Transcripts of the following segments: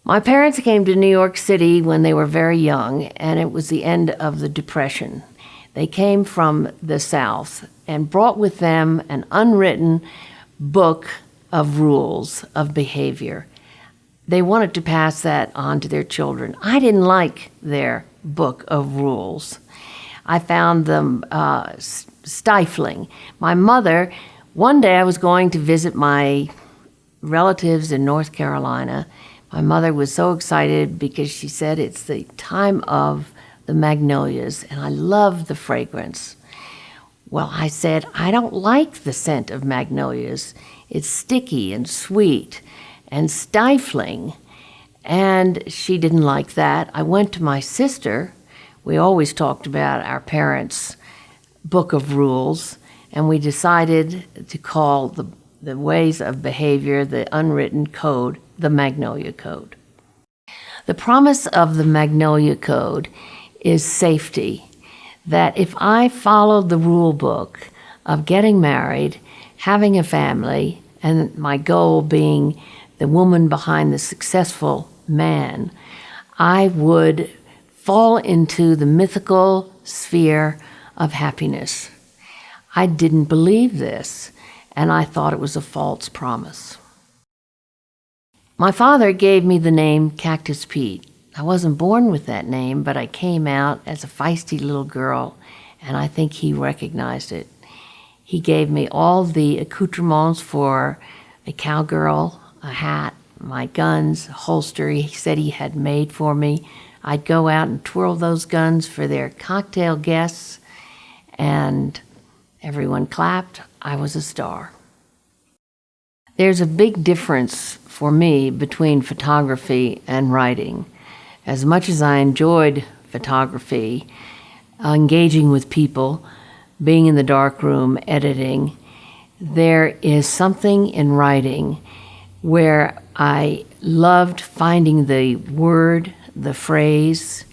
My parents came to New York City when they were very young, and it was the end of the Depression. They came from the South and brought with them an unwritten book of rules of behavior. They wanted to pass that on to their children. I didn't like their book of rules. I found them stifling. My mother, one day I was going to visit my relatives in North Carolina. My mother was so excited because she said it's the time of the magnolias, and I love the fragrance. Well, I said, I don't like the scent of magnolias. It's sticky and sweet and stifling. And she didn't like that. I went to my sister. We always talked about our parents' book of rules, and we decided to call the ways of behavior, the unwritten code, the Magnolia Code. The promise of the Magnolia Code is safety, that if I followed the rule book of getting married, having a family, and my goal being the woman behind the successful man, I would fall into the mythical sphere of happiness. I didn't believe this, and I thought it was a false promise. My father gave me the name Cactus Pete. I wasn't born with that name, but I came out as a feisty little girl, and I think he recognized it. He gave me all the accoutrements for a cowgirl, a hat, my guns, a holster he said he had made for me. I'd go out and twirl those guns for their cocktail guests, and everyone clapped. I was a star. There's a big difference for me between photography and writing. As much as I enjoyed photography, engaging with people, being in the darkroom, editing, there is something in writing where I loved finding the word, the phrase.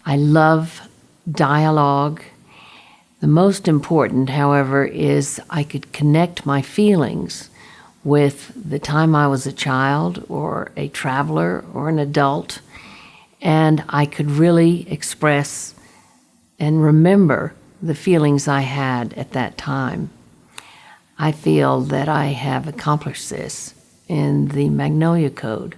I love dialogue. The most important, however, is I could connect my feelings with the time I was a child or a traveler or an adult, and I could really express and remember the feelings I had at that time. I feel that I have accomplished this in the Magnolia Code.